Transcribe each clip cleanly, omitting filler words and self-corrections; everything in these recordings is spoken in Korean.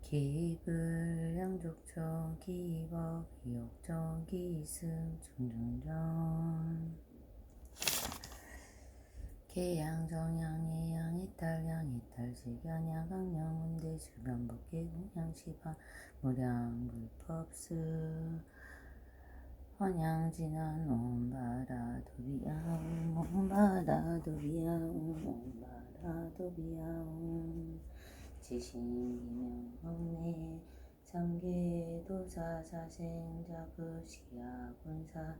기불량족적 기법 기욕적 기승 중중전 계양정양 예양 이탈양 이탈식연양 강령운대 주변법계 공양시방 무량 불법스 헌양진한 옴바라도비야옴 옴바라도비야옴 옴바라도비야옴 지신기명업내 장계도사사생자부시야군사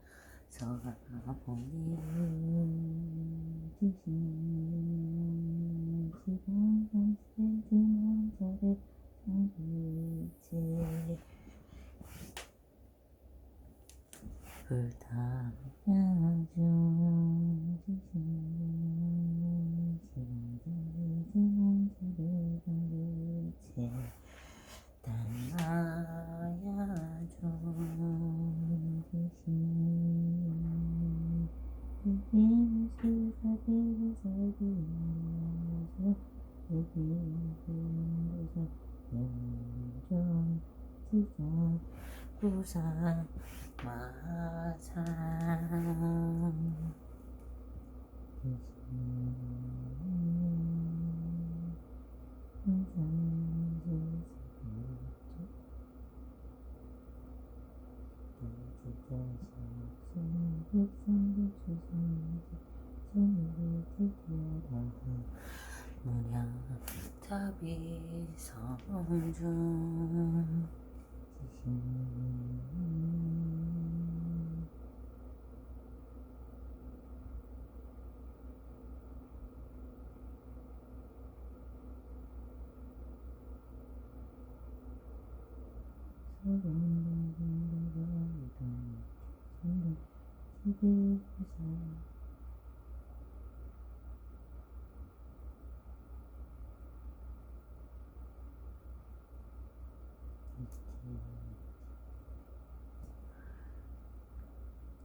서가보니 지신시공산세진원자대 장기체 불타야중 지신시공산세진원자대 장기체 단나야중 지신시사대사대사대야중 대기분도사 영종 지사 부사 마상 무량 자비성중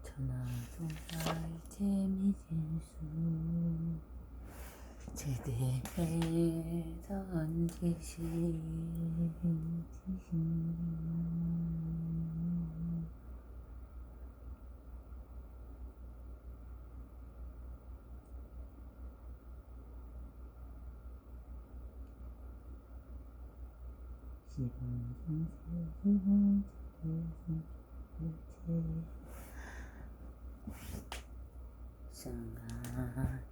천하동사일체미진수 제대배선지시 성가야중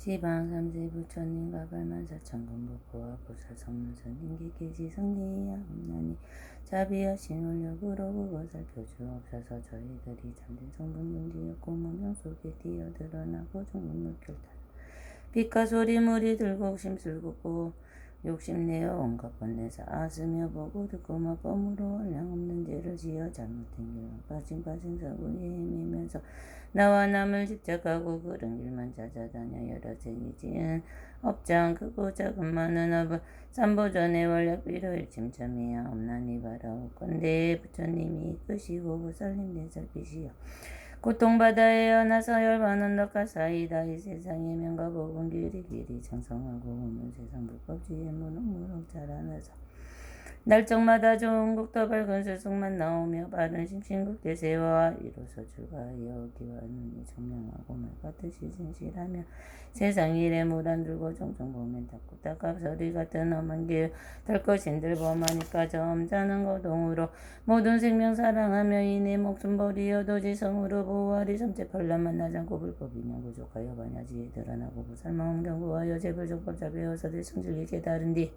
시방 삼세부처님과 발만사천금부고와 보살성문선 인기계시 성리야 없나니 자비하신 원력으로 그거 살펴주 없어서 저희들이 잠든 성분문지였고 무명 속에 뛰어들어나고 중문물결 타라 빛과 소리 물이 들고 심술고 욕심내어 온갖 번뇌사 아으며 보고 듣고 마법으로 원량 없는 죄를 지어 잘못된 길만 빠진 사고에 헤매면서 나와 남을 집착하고 그런 길만 찾아다녀 여러 세기 지은 업장 크고 작은 많은 업을 삼보전의 원력비로 일침참이야 없나니 바라옵건대 부처님이 이끄시고 보살님 대살피시오 고통바다에 어나서 열반은 덕가 사이다 이 세상의 명과 복은 길이 장성하고 오는 세상 불법주의에 무럭무럭 자라나서 날적마다 좋은 곡도 밝은 술속만 나오며 바른 심신국대 세와 이로서 주가하여 기와 눈이 청명하고 말 같듯이 진실하며 세상 일에 무단 들고 종종 보면 닭구닭갑 소리 같은 험한 길 달 것인들 범하니까 점잖은 거동으로 모든 생명 사랑하며 이내 목숨 버리어도 지성으로 보호하리 섬체 팔란 만나지 않고 불법이냐 부족하여 반야지에 드러나고 부살마음 경고하여 제불족법 자비어서들 성질이 깨달은 뒤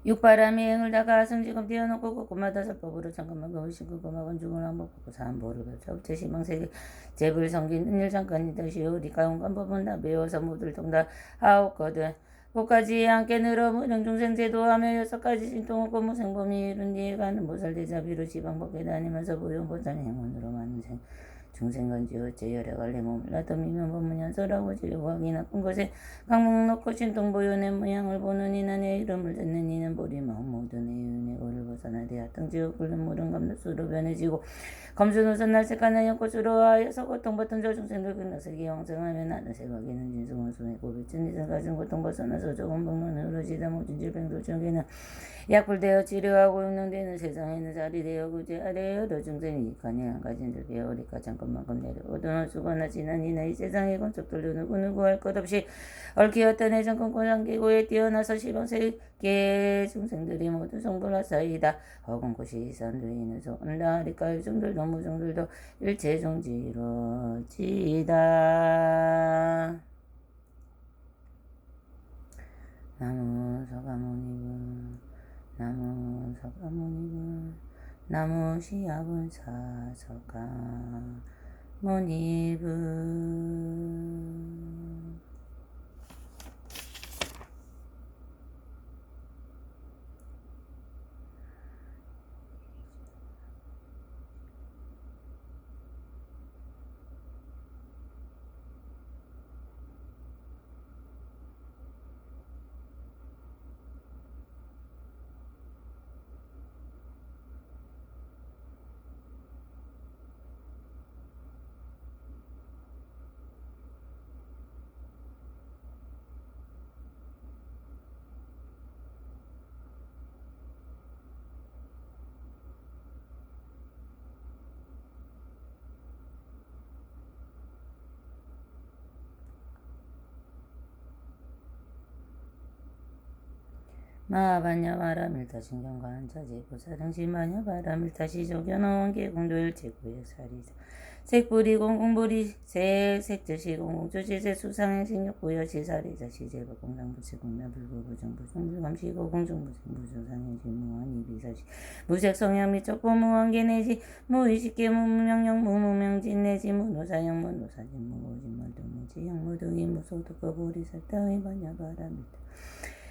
육바람이 행을 다가 승지금 띄워놓고 고구마다 설법으로 잠깐만 거우시고 고마건 죽은 한복 보고 사한보를 펼쳐 제시망세계 제불 성긴 은일 잠깐이 다시오 리가용간 법은 다 배워서 모두를 통다 하옵거든 고까지 함께 늘어 무정중생 제도하며 여섯 가지 진통없고 무생범이 이룬 뒤에 가는 보살대자비로 지방법에 다니면서 보용보살 행운으로 많은 중생건지 어째 열애관리 몸을 놔두미면 법문연설하고 진료하기 나쁜 것에 강목 놓고 진통보요내 모양을 보는 이는 내 이름을 듣는 이는 보리 마음 모든 내 은혜고를 벗어나되 하등지옥 굴른 물은 감독수로 변해지고 검수노선 날색하는 연꽃으로 하여서 고통받던 저 중생들 끝나서기 왕성하며 나는 생각에는 진승원 손에 고비친 이들 가진 고통 벗어나서 조금 먹는 흐르지다 모든 질병도 중에는 약불되어 치료하고 용능되는 세상에는 자리 되어 구제 아래 여러 중생이 가능한 가진들 배우리까 잠깐만큼 내려 오도는 수거나 지난 이나 이 세상의 건축들도 누구누구 할 것 없이 얽히었던 애정권고 상기고에 뛰어나서 시방세계 중생들이 모두 성불하사이다. 허공 곳이 산두이는 온라리까 유중들도 무중들도 일체종지로지다. 나무 서가모니분 나무 서가모니분 나무 시야분 사서가모니분 마하반야 바라밀타 신경과 한자제 보사등시마냐 바라밀타 시조견어원 개공도일 제구의 사리자 색불이 공공불이 색즉시 공공조시세 수상행식욕부여 시사리자 시제부 공상부치 공나불구부정부정불감시고 공중부정부정상행식 무한이비사시 무색성향 미적고 무한계내지 무의식계 무무명령 무무명진 내지 무노사형 무노사진 무고진무등무지형 무등이 무소득거 보리살따의 반야 바라밀타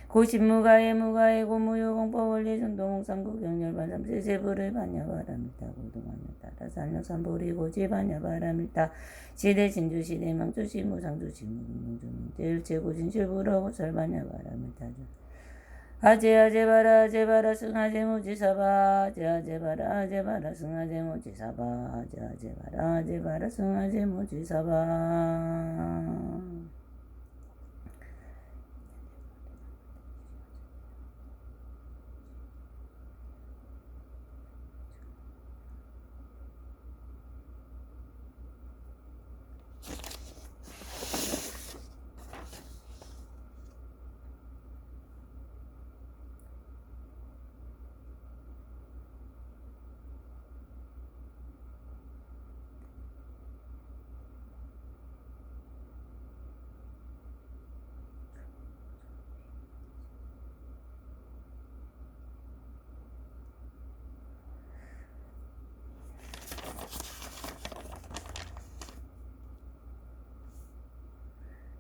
고신무가의 무가의 고무유공법 원리 전동홍상국 경렬반삼 세세부를 반야바람일다 고등하며 따라 산력산보리 고지반야바람일다 시대 진주시대 망주시 무상주시 무금명주명제일 제고진실부라고 설반야바람일다 아제아제바라 아제바라 승아제 무지사바 아제아제바라 아제바라 승아제 무지사바 아제아제바라 아제바라 승아제 무지사바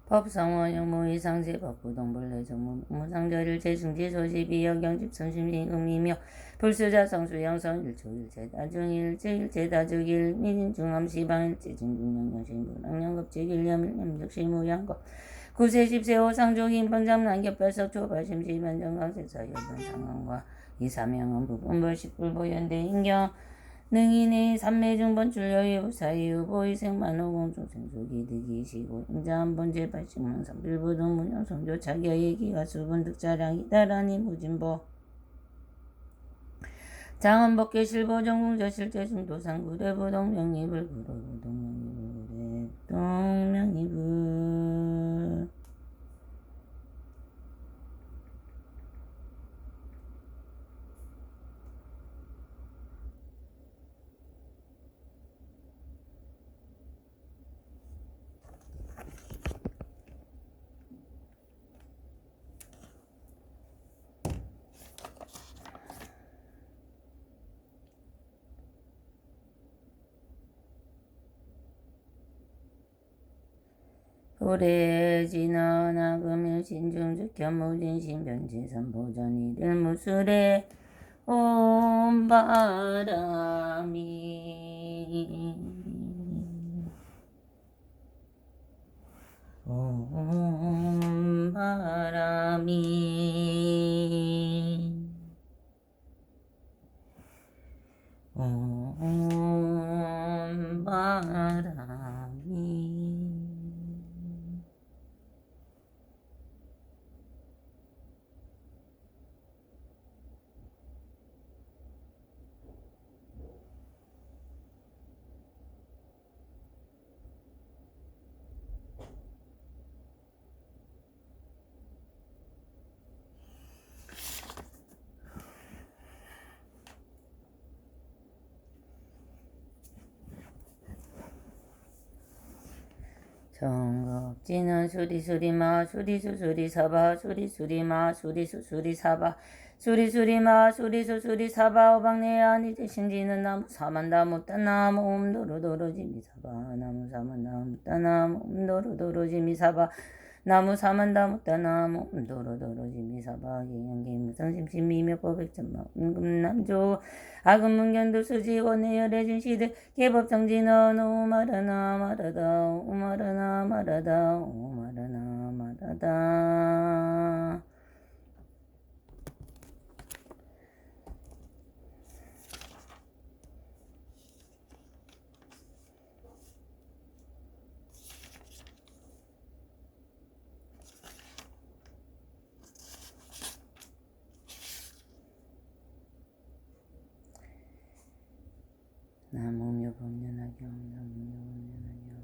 법성원 영무이상제 법부동벌레 정무상절일 제승지 소지비 여경집 선심임이며 불수자 성수영성 일초일제 다중일제 일제 다주길 미진중암 시방일제 진중영영신부랑영급직 일념일념적시무양거 구세십세호 상종인 번장난겹발석 초발심시반정강세사 여변 상황과 이사명은 부분벌식불보연대 인경 능인의 삼매중번 출려유 사유 보이생만호공 중생수기득이시고 인자한번제 발식문상 빌부동문영 성조 자기의 기가 수분 득자량이 따라니 무진보 장원법계 실보정궁저 실제중도상 구대부 동명이불 구로부 동명이불 구대 동명이불 도래지는 아금일 신중주견무진신 변지선 보전이들 무술에 온 바람이 온 바람이 온 바람이 정겁지는 수리수리마 수리수수리사바 수리수리마 수리수수리사바 수리수리마 수리수수리사바 오방내안이 대신지는 나무 사만다무 따나무 옴도로도로지미사바 나무 사만다무 따나무 옴도로도로지미사바 나무 사만다무 따나무 옴도로도로지미사바 기행기무성심심미묘법백전마 은금남조 아금문견도 수지원의 열애진 시대 개법정진은 오마라나 마라다 오마라나 마라다 오마라나 마라다 나무묘법련하경 나무묘법련하경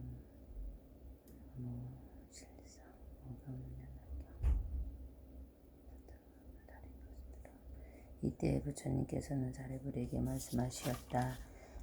실상 오법련하경 이때 부처님께서는 사리불에게 말씀하시었다.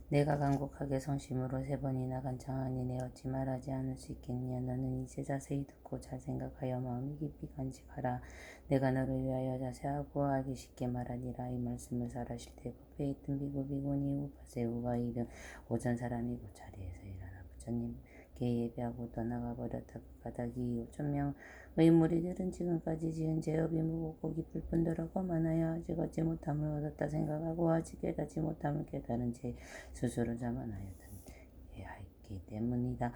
내가 간곡하게 성심으로 3번이나 간청하니 내 어찌 말하지 않을 수 있겠냐. 너는 이제 자세히 듣고 잘 생각하여 마음이 깊이 간직하라. 내가 너를 위하여 자세하고 알기 쉽게 말하니라. 이 말씀을 설하실 때 법회에 있던 비구 비구니 우파세 우바이 등 오전 사람이 그 자리에서 일어나 부처님께 예배하고 떠나가 버렸다. 그 까닭이 5,000명 무리들은 지금까지 지은 죄업이 무겁고 깊을 뿐더러 거만하여 아직 얻지 못함을 얻었다 생각하고 아직 깨닫지 못함을 깨달은 제 스스로 자만하였기 때문이다.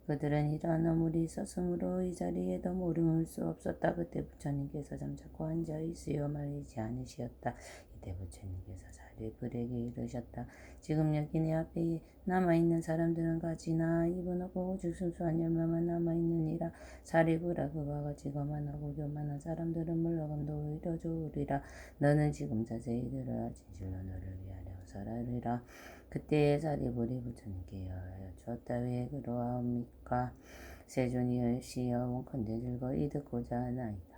그들은 이러한 어물이 있었으므로 이 자리에도 모를 수 없었다. 그때 부처님께서 잠자코 앉아 있으여 말이지 않으시었다. 이때 부처님께서 사리불에게 이르셨다. 지금 여기 내 앞에 남아있는 사람들은 가지나 입은 없고 오직 순수한 열매만 남아있느니라. 사리불아 그와 같이 거만하고 교만한 사람들은 물러감도 오히려 좋으리라. 너는 지금 자세히 들으라. 진실로 너를 위하여 설하리라. 그때에 사리불이 부처님께 여하여 주었다. 왜 그러하옵니까? 세존이 시여 원컨대 즐거이 듣고자 하나이다.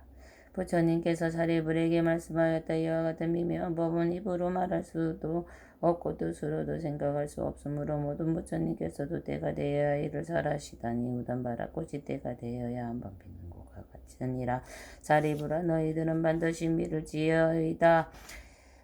부처님께서 사리불에게 말씀하였다. 이와 같은 미묘한 법은 입으로 말할 수도 없고 뜻으로도 생각할 수 없으므로 모든 부처님께서도 때가 되어야 이를 설하시다니 우단바라 꽃이 때가 되어야 한번 피는 것과 같으니라. 사리불아 너희들은 반드시 믿을지어이다.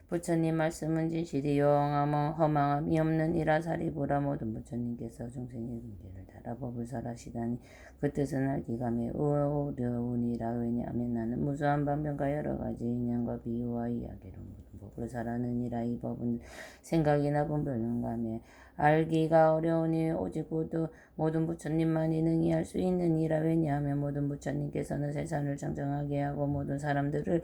부처님 말씀은 진실이 영함 허망함이 없느니라. 사리불아 모든 부처님께서 중생의 근기를 달아 법을 설하시다니 그 뜻은 알기가 매우 어려우니라. 왜냐하면 나는 무수한 반변과 여러 가지 인연과 비유와 이야기로 모든 법을 설하느니라. 이 법은 생각이나 분별능감에 알기가 어려우니 오직 모든 부처님만이 능히 알 수 있느니라. 왜냐하면 모든 부처님께서는 세상을 정정하게 하고 모든 사람들을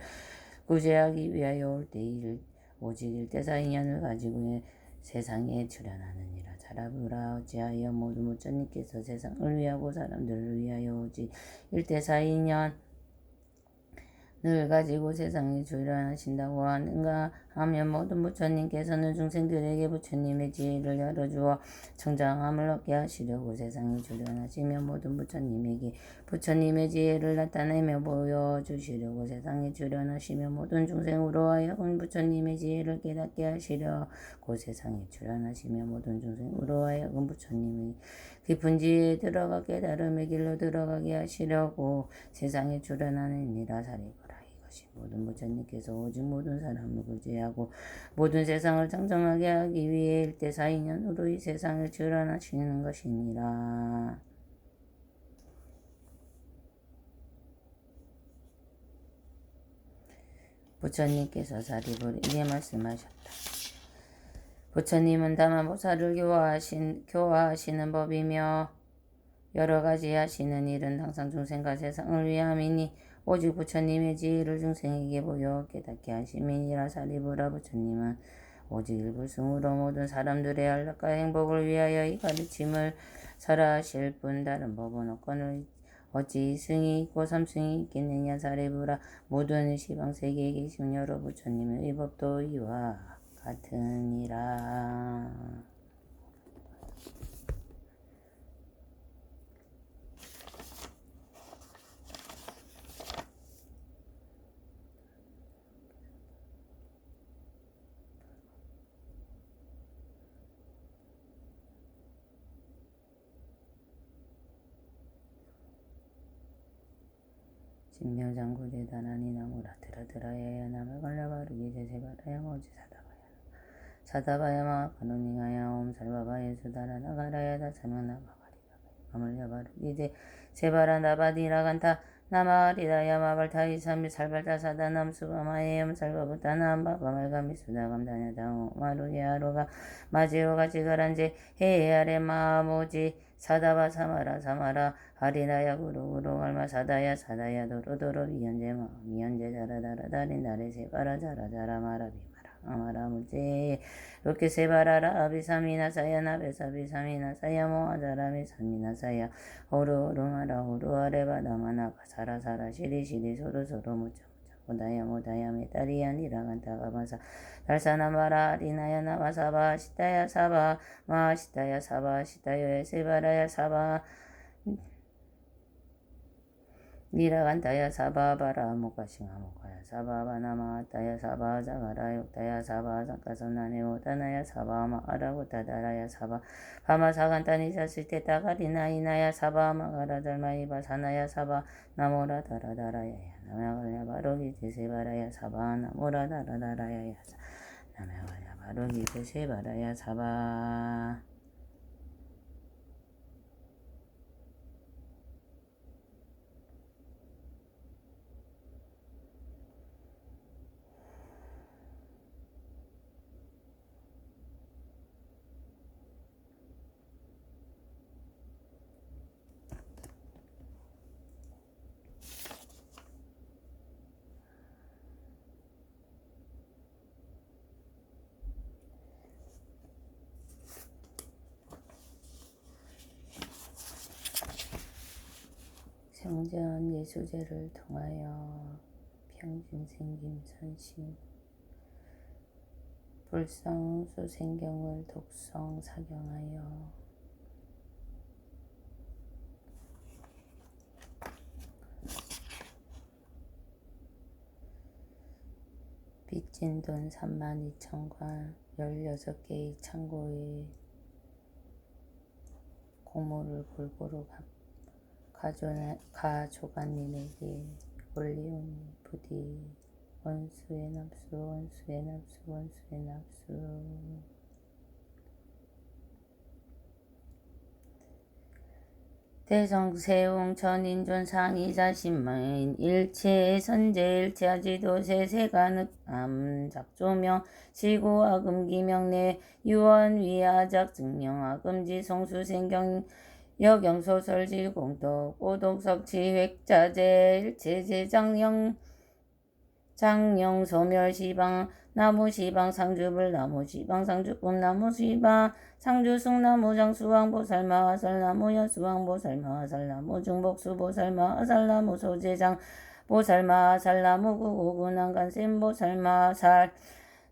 구제하기 위하여 올 때 오직 일대사 인연을 가지고 세상에 출현하느니라. 사리불아 어찌하여 모든 부처님께서 세상을 위하고 사람들을 위하여 오직 일대사 인연 늘 가지고 세상에 출연하신다고 하는가 하면 모든 부처님께서는 중생들에게 부처님의 지혜를 열어주어 청정함을 얻게 하시려고 세상에 출연하시며 모든 부처님에게 부처님의 지혜를 나타내며 보여주시려고 세상에 출연하시며 모든 중생으로 하여금 부처님의 지혜를 깨닫게 하시려고 세상에 출연하시며 모든 중생으로 하여금 부처님의 깊은 지혜에 들어가 깨달음의 길로 들어가게 하시려고 세상에 출연하느니라. 사리부라. 이것이 모든 부처님께서 오직 모든 사람을 구제하고 모든 세상을 청정하게 하기 위해 일대사인연으로 이 세상을 출연하시는 것이니라. 부처님께서 사리부르에게 말씀하셨다. 부처님은 다만 보살을 교화하시는 법이며 여러 가지 하시는 일은 항상 중생과 세상을 위함이니 오직 부처님의 지혜를 중생에게 보여 깨닫게 하심이니라. 사리부라. 부처님은 오직 일불승으로 모든 사람들의 안락과 행복을 위하여 이 가르침을 설하실 뿐 다른 법은 없거늘 어찌 이승이 있고 삼승이 있겠느냐. 사리부라. 모든 시방세계에 계신 여러 부처님의 이 법도 이와 같으니라. 진묘장구대 다나니 나무라 드라드라야야 나무 갈라바르기 제세바라야 모지 사다바야 마가노닝하야 옴 살바바예 수다라 나가라야다 사명나바가리다 마물야바르기 제세바라 나바디라간타 나마리다야 마발타이 삼미 살발타 사다 남수바마예 옴 살바부타 남바바말가미 수다감다냐다 마루야로가 마지로가 지가란제 헤아레 마모지 사다바 사마라 사마라 하리나야 구루구루 얼마 사다야 사다야 도로도로 미연제마 미연제 자라다라 다린 나레 세바라 자라자라 마라비마라 아마라 물제 로케 세바라라 아비사미나 사야 나베사비사미나 사야 모아자라미 사미나 사야 호루호루마라 호루아레바 다마나 사라사라 시리시리 소로소로 무자 모다야 모다야 메다리야 니라간타가 마사 달사나 마라 리나야 나마사바 시타야 사바 마시타야 사바 시타요에 세바라야 사바 니라간타야 사바 바라 모카싱하 모카야 사바 바나마타야 사바 자가라 욕타야 사바 상가선나네 오타나야 사바 마아라고타다라야 사바 바마사간타니사 스테타가리나 이나야 사바 마가라 달마이바 사나야 사바 나모라 다라다라야야 나메가야 바로기 제세바라야 사바 나모라 다라다라야야 나메가야 바로기 제세바라야 사바. 성전 예수제를 통하여 평증생김 선심 불성 수생경을 독성 사경하여 빚진 돈 32,000과 16개의 창고에 공모를 골고루 가져간님에게 올리오니 부디 원수의 납수 원수의 납수 원수의 납수. 대성세웅 천인존 상이자신마인 일체 선제 일체아지도 세세가늑암 작조명 시고아금기명내 유언 위아작 증명아금지 성수생경 여경소설지 공덕 오동석치 획자재 일체제 장령 소멸시방 나무시방 상주불 나무시방 상주꿈 나무시방 상주승 나무장수왕 보살마 아살나무 여수왕 보살마 아살나무 중복수 보살마 아살나무 소제장 보살마살 나무구구난간센 보살마살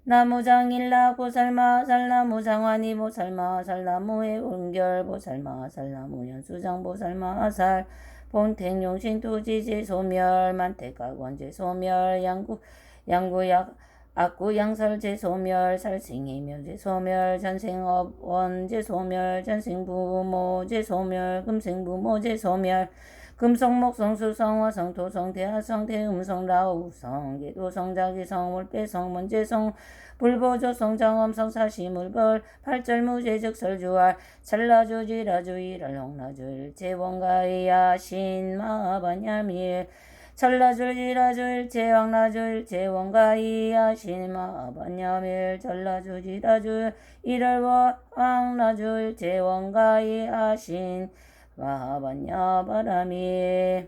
나무장일라 보살마살 나무장환이 보살마살 나무의 운결 보살마살 나무연수장 보살마살 본택용신 투지지 소멸 만택각원제 소멸 양구약 악구양설제 소멸 살생이묘제 소멸 전생업원제 소멸 전생부모제 소멸 금생부모제 소멸 금성목성 수성화 성토성 대하성 대음성 라우성 계도성 자기성 월배성 문제성 불보조성 장엄성 사시물벌 팔절무제적 설주할 찰나주지라주일을 홍나주일 제원가이야 신마바냐밀 찰나주지라주일 제왕나주일 제원가이야 신마바냐밀 찰나주지라주일 일월왕나주일 제원가이야 신 마하반야 바람이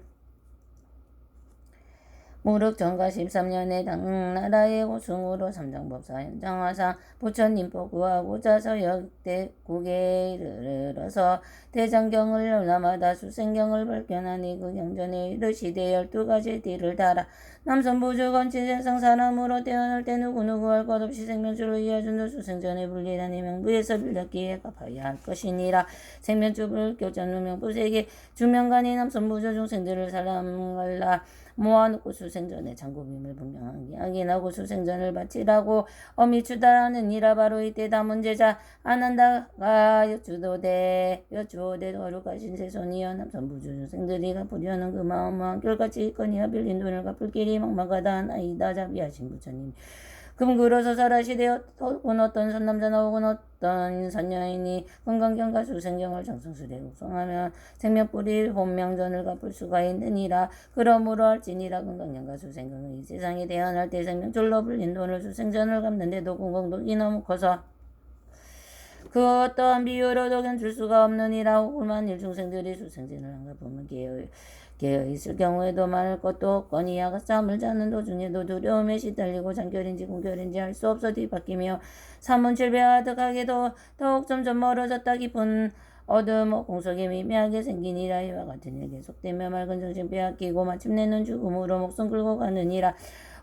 무륵 정가 13년에 당나라의 고승으로 삼장법사 현장화상 부처님 보구하고 자서 역대국에 이르러서 대장경을 열나마다 수생경을 발견하니 그 경전에 이르시되 12가지 띠를 달아 남선부주건 지세상 사람으로 태어날 때 누구누구 할 것 없이 생명주를 이어준다 수생전에 불리라니 명부에서 빌렸기에 갚아야 할 것이니라. 생명주 불교전 누명부세계 주명간이 남선부주 중생들을 사람갈라 모아놓고 수생전에 장구빔을 분명하게 확인하고 수생전을 바치라고 어미 추다라는 이라. 바로 이때 다문제자 아난다가 여주도대 거룩하신 세손이여 남선부주 중생들이 갚으려는 그 마음은 한결같이 있거니와 빌린 돈을 갚을 길이 막막하다 하나이다. 자비하신 부처님 금그러서 설하시되 혹은 어떤 선남자나 혹은 어떤 선여인이 건강경과 수생경을 정성스레 국성하면 생명뿌리 본명전을 갚을 수가 있느니라. 그러므로 할지니라. 건강경과 수생경은 이 세상에 태어날 때 생명줄로 불린 돈을 수생전을 갚는데도 공공덕이 너무 커서 그 어떠한 비유로도 견줄 수가 없느니라. 혹은 만일 중생들이 수생전을 안 갚으면 깨어있을 경우에도 말할 것도 없거니와 싸움을 자는 도중에도 두려움에 시달리고 장결인지 공결인지 알 수 없어 뒤바뀌며 삼문칠배와 득하게도 더욱 점점 멀어졌다. 깊은 어둠 공속이 미미하게 생기니라. 이와 같은 일 계속되며 맑은 정신 빼앗기고 마침내는 죽음으로 목숨 끌고 가느니라.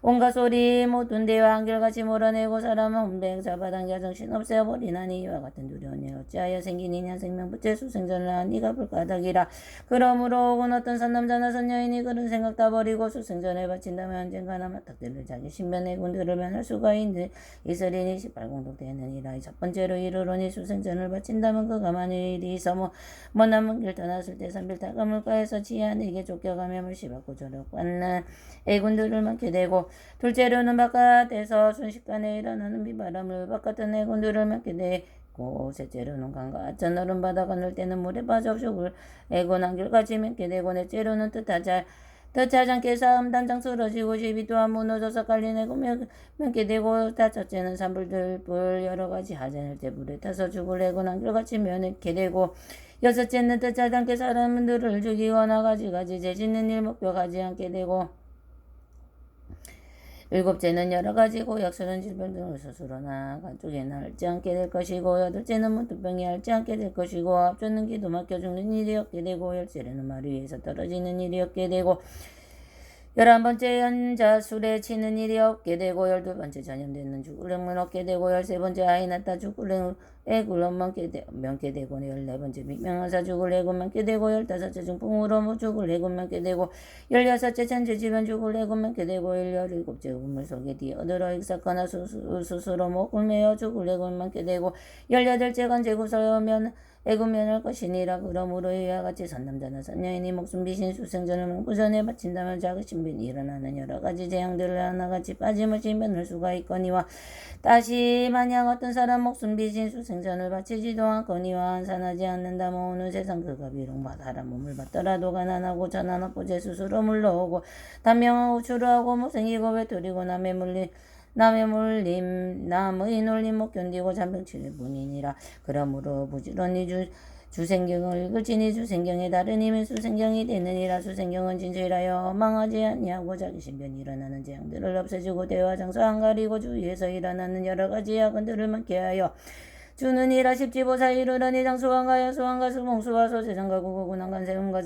온갖 소리 모든 대화 한결같이 몰아내고 사람은 혼백 잡아당겨 정신 없애버리나니 이와 같은 두려운 일 어찌하여 생기느냐. 생명부채 수생전을 하니가 불가닥이라. 그러므로 혹은 어떤 선남자나 선여인이 그런 생각 다 버리고 수생전에 바친다면 언젠가나 마탁들을 자기 신변의 군들을 면할 수가 있으리니 18공덕 되느니라. 첫 번째로 이르러니 수생전을 바친다면 그가 만일 있어 머나먼 길 떠났을 때 산빌타가 물가에서 지하에게 쫓겨가며 물씨받고 저력받는 애군들을 많게 되고 둘째로는 바깥에서 순식간에 일어나는 비바람을 바깥의 애군들을 맞게 되고 셋째로는 강과 저너른 바다 건널 때는 물에 빠져 죽을 애군 한결같이 맺게 되고 넷째로는 뜻하지 않게 싸움 단장 쓰러지고 집이 또한 무너져서 깔린 애군 맺게 되고 다섯째는 산불들불 여러가지 하자낼 때 불에 타서 죽을 애군 한결같이 면하게 되고 여섯째는 뜻하지 않게 사람들을 죽이거나 가지가지 죄짓는 일 목표하지 않게 되고 일곱째는 여러 가지 고약스러운 질병 등을 스스로나 가족에나 앓지 않게 될 것이고 여덟째는 문득병이 앓지 않게 될 것이고 앞쫓는 기도 막혀 죽는 일이 없게 되고 열째는 말 위에서 떨어지는 일이 없게 되고 11번째 연자 술에 치는 일이 없게 되고 12번째 전염되는 죽을 행문 없게 되고 13번째 아이 낳다 죽을 애굴 많게 되고 14번째 빅명하사 죽을 애굴 많게 되고 15째 중풍으로 죽을 애굴 많게 되고 16째 천재지변 죽을 애굴 많게 되고 17째 우물 속에 뛰어들어 익사거나 스스로 목을 메어 죽을 애굴 많게 되고 18째 관제구설하면 애구면할 것이니라. 그러므로 이와 같이 선남자나 선여인이 목숨 비신 수생전을 무전에 바친다면 작으신 변이 일어나는 여러 가지 재앙들을 하나같이 빠짐없이 면할 수가 있거니와 다시 만약 어떤 사람 목숨 비신 수생전을 바치지도 않거니와 한산하지 않는다면 오는 세상 그가 비록 사람 몸을 받더라도 가난하고 전환업보제 스스로 물러오고 단명하고 추루하고 못생기고 외톨이고 남의 물림 남의 놀림 못 견디고 잔병치를 뿐이니라. 그러므로 부지런히 주생경을 읽을지니 주생경에 다른 힘의 수생경이 되느니라. 수생경은 진실하여 망하지 아니하고 자기 신변이 일어나는 재앙들을 없애주고 대화 장소 안 가리고 주위에서 일어나는 여러 가지 야근들을 막게 하여 주느니라. 십지보사 이르러니 장수왕가야 수왕가 수봉수와 소재장가 구구군왕간 세음가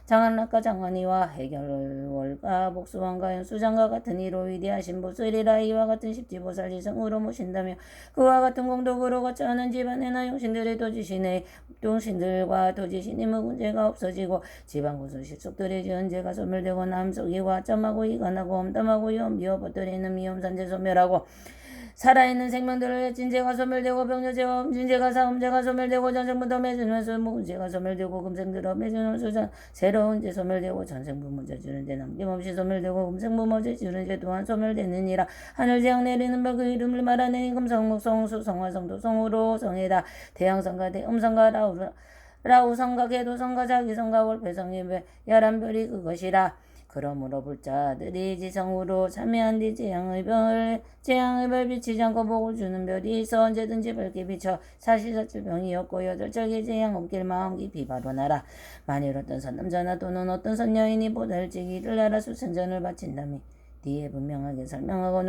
장안락가 장안이와 해결월가 복수왕가연 수장가 같은 이로 위대하신 보스리라. 이와 같은 십지보살 지성으로 모신다며 그와 같은 공덕으로 거쳐 하는 집안에나 용신들의 도지신의 용신들과 도지신이 묵은 죄가 없어지고 지방구수 실속들의 지은 죄가 소멸되고 남속이고 점하고 이간하고 엄담하고 염비어 버터리는 미염산재 소멸하고 살아있는 생명들을 해친 죄가 소멸되고 병녀죄와 음진죄가 사음죄가 소멸되고 전생부터 매주면서 묵은죄가 소멸되고 금생들어 매주는 수전 새로운 죄 소멸되고 전생부모죄 주는 죄 남김없이 소멸되고 금생부모죄 주는 죄 또한 소멸되느니라. 하늘재앙 내리는 바 그 이름을 말하느니 금성목성 수성화성도 성으로 성이다. 대양성과 대음성과 라우성과 개도성과 자기성과 월패성이 열한별이 그것이라. 그러므로 불자들이 지성으로 참여한 뒤 재앙의 별 비치지 않고 복을 주는 별이 있어 언제든지 밝게 비쳐 사시사철 병이었고 여덟절기 재앙 없길 마음 깊이 바로나라. 만일 어떤 선남자나 또는 어떤 선여인이 보살지기를 알아 수생전을 바친다며 뒤에 분명하게 설명하고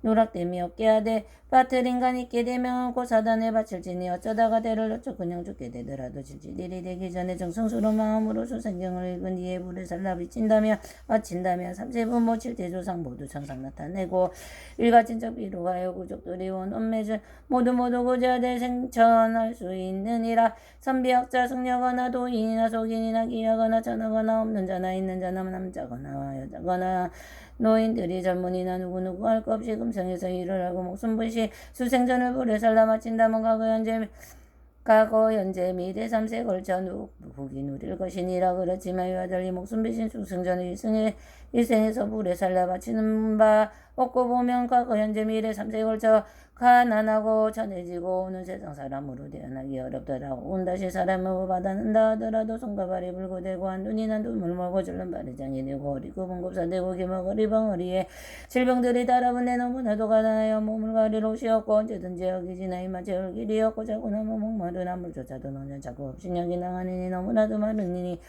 누락됨이 없게 하되 밭을 인간이 있게 되면 곧 사단에 바칠지니 어쩌다가 대를 놓쳐 그냥 죽게 되더라도 질질일이 되기 전에 정성스러운 마음으로 수생경을 읽은 이에 불을 살라 바친다며 삼세부모 칠대조상 모두 천상 나타내고 일가친척 비로가여 구족들이 원원매줄 모두 구제하되 생천할 수 있느니라. 선비학자 승려거나 도인이나 속인이나 기하거나 전하거나 없는 자나 있는 자나 남자거나 여자거나 노인들이 젊은이나 누구누구 할 것 없이 금성에서 일을 하고 목숨부시 수생전을 불에 살라 마친다면 과거 현재 미래 3세 걸쳐 후기 누릴 것이니라. 그렇지만 이와 달리 목숨비신 수생전을 일생에서 불에 살라 바치는 바 없고 보면 과거 현재 미래 3세 걸쳐 가난하고 전해지고 오는 세상 사람으로 태어나기 어렵더라고. 온다시 사람을 받아낸다 하더라도 손과 발이 불고되고 한눈이나 눈물 멀고 줄는 발이 장이 되고 허리고 번곱사되고 기머거리 벙어리에 질병들이 달아붙네. 너무나도 가난하여 몸을 가리러 오시었고 언제든지 여기지 나이만 채울 길이었고 자고 나면 목마른 아물조차도 너는 자꾸 없이 여기 나가느니 너무나도 마르니니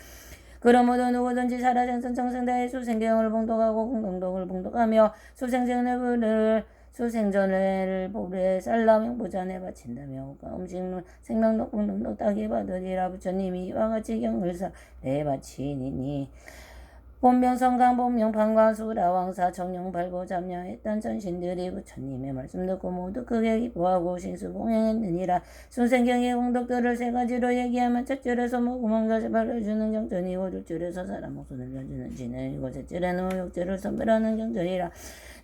그러므로 누구든지 살아생선 청생다의 수생경을 봉독하고 공동독을 봉독하며 수생전을 불에 살라 명부전에 바친다며 음식물 생명록 공동독 따기 받으리라. 부처님이 이와 같이 경을사에 바치니니 본명성강 본명판관 수라왕사 청룡발고 잠녀했던 전신들이 부처님의 말씀 듣고 모두 크게 기뻐하고 신수봉행했느니라. 수생경의 공덕들을 세 가지로 얘기하면 첫줄에서 모구멍가시 발라주는 경전이고 둘줄에서 사람 목숨을 내주는 진행이고 셋줄에는 오욕죄를 선별하는 경전이라.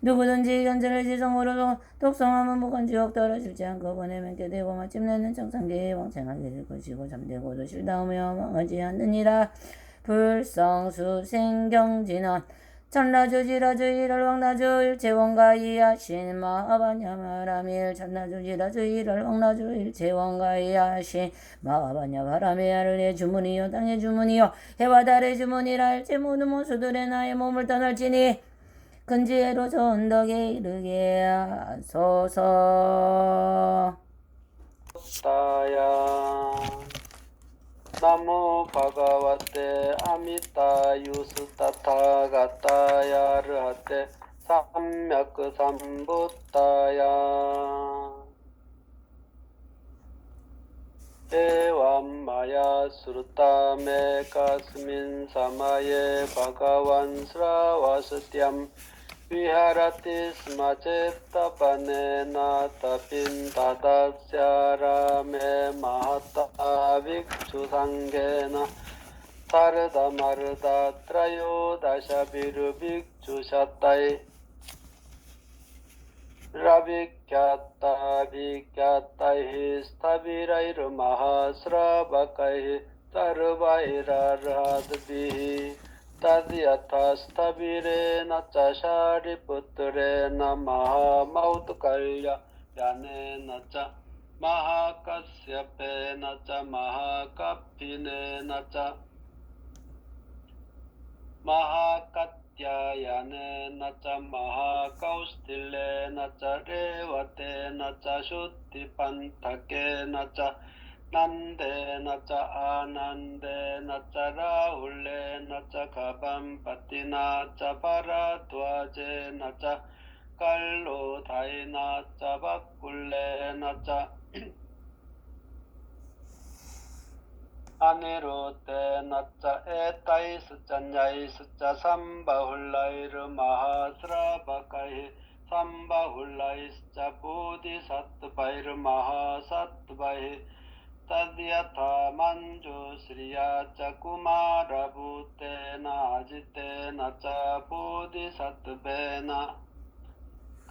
누구든지 견제를 지성으로 독성하면 무관지옥 떨어지지 않고 번에 맺게 되고 마침내는 정상계에 왕생하게 될 것이고 잠되고도 실다우며 망하지 않느니라. 불성수생경진원 천라주지라주일월 왕나주 일체원가 이하신 마하바냐마라밀 천라주지라주일월 왕나주 일체원가 이하신 마하바냐바라밀의 주문이요 땅의 주문이요 해와 달의 주문이라. 일체 모든 모수들의 나의 몸을 떠날지니 근지혜로 저 언덕에 이르게 하소서. 따야 나모 바가와테 아미타 유스타타가타야 르하테 삼맥 삼부타야 에완마야 수르타메 가스민 사마예 바가완 스라와스티암 위하라티 스마체타파네나 타핀 다다스야라메 마하타 빅추상게나 타르다 마르다 트라요 다샤비르 빅추샤타이 라비캬타 비캬타이 스타비라이르 마하스라바카이 타르바이라르하드비히 तादियथा स्थविरे न च शारिपुत्रे न महामौतकल्या याने न च महाकश्यपे न च महाकपिने न च महाकत्यायने न च महाकौस्तिले न च रेवते न च शुद्धिपन्थके न च नंदे न च आनंदे न च राहुले न च खबंपति न च भरद्वाजे न च कल्लोधाय न च बकुले न च Aniruddha etai sucanyai suca sambahulairu mahasrabakai sambahulai suca bodhisattvairu mahasattvai tadyatha manju sriya ca kumara bhutena ajitena ca bodhisattvena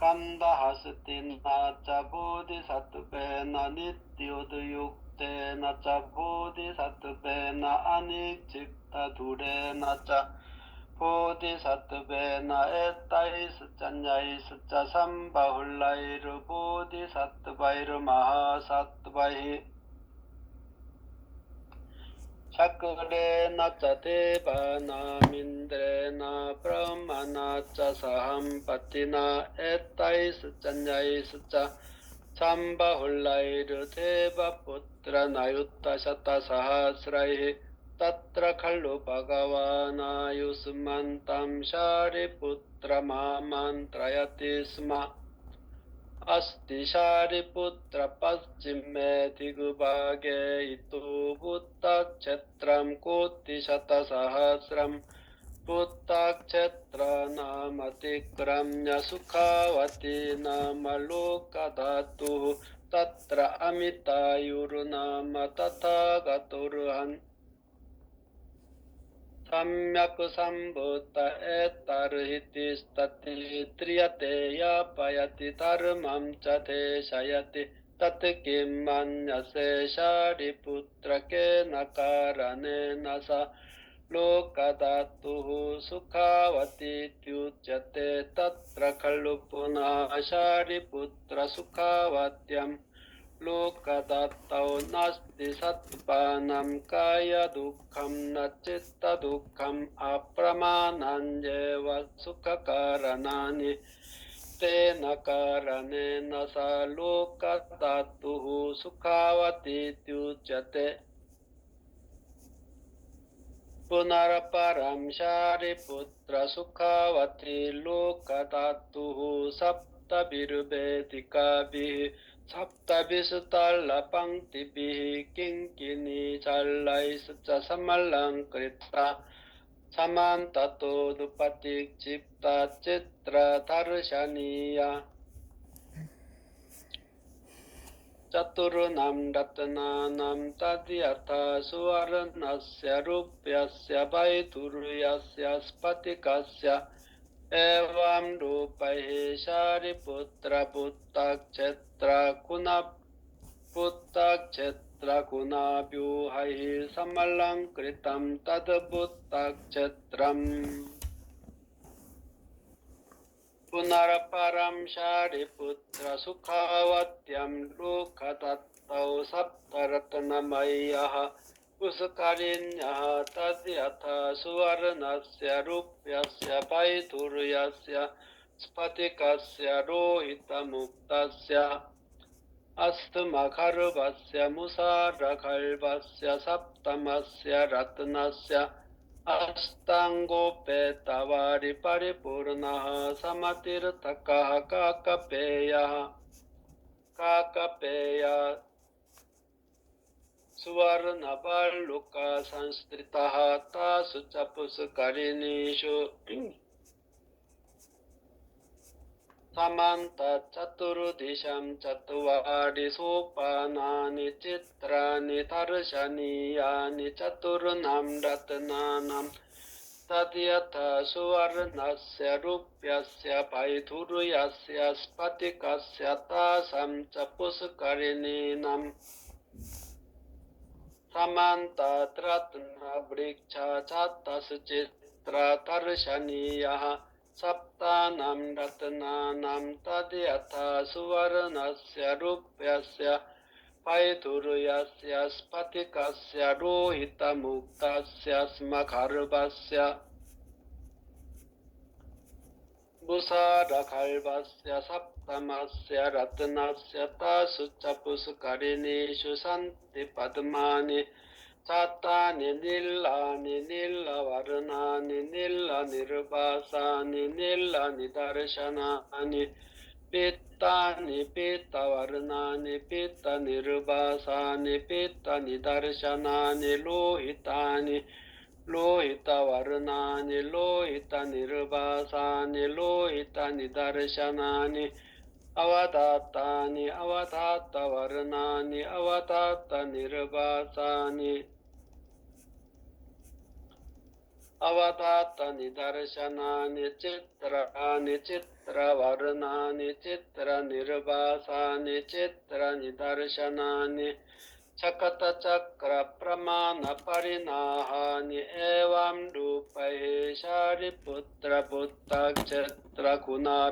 Kandahastina ca bodhisattvena nityodayuktena ca bodhisattvena aniccitta dhurena ca bodhisattvena etais canyais ca sambahulairu bodhisattvairu mahasattvaihi Shakrena ca devana mindrena brahmana ca sahampatina etais canyais ca sambahulairu deva putra nayutta shata sahasraihi tatra khallu bhagavana yusmantam shariputra mamantrayati sma Asti Shariputra Paschime Digubhage Itu Buddhakshetram Koti Shata Sahasram Buddhakshetra Namatikramya Sukhavati Namalokadatu Tatra Amitayuru Nama Tathagaturhan Samyak sambhuta etarhiti stati triyate yapayati dharmam ca deshayati tatkim manyase shariputra kena karanena sa lokadatuhu sukhavati tyuchyate tatra khallu punah shariputra sukhavatiyam Lokadattau nasti satpanam kaya dukkham na citta dukkham apramananyeva sukhakaranani tena karanena sa lokadattuhu sukhavati tyuchyate Punaraparam shariputra sukhavati lokadattuhu sapta birvedikabihi Sapta visutalla pangtibihi kinkini challai suca samalangkrita samantato dupatik cipta citra darshaniya Caturunam ratnanam tadyatha suvarnasya rupyasya vaiduruyasya spatikasya Evam rupahi shariputra buddhakshetra guna vyuhaihi samalangkritam tad buddhakshetram Punaraparam shariputra sukhawatyam lokatattau saptaratnamayaha Usakarinyaha tadyatha suvarnasya rupyasya vaiduruyasya spatikasya rohitamuktasya astmakharvasya musarakhalvasya saptamasya ratnasya astangopetavari paripurnaha samatirthakaha kakapeya Suvarnapaluka sanstritaha tasu capuskarinishu samanta caturudisham catuvari sopanani citrani darshaniyani caturnam ratnanam tadyatha suvarnasya rupyasya vaiduruyasya spatikasya tasam capuskarininam Samanta tratna vriksha chatas citra darshaniyaha saptanam ratnanam tadyatha suvarnasya rupyasya vaiduruyasya spatikasya rohitamuktasya smakharvasya Busarakhalvasya saptamasya ratnasya tasu capuskarinishu santi padmani Satani nillani nillavarnani nillanirvasani nillani darshanani Pitani pitta varnani pitta nirvasani pitta nidarshanani lohitani lohita varnani lohita nirvasani lohita nidarshanani avadhatani avadhatta varnani avadhatta nirvasani avadhatta nidarshanani chitrani chitravarnani chitra nirvasani chitra nidarshanani chakata chakra pramana parinahani evam rupai shariputra buddha kshetra guna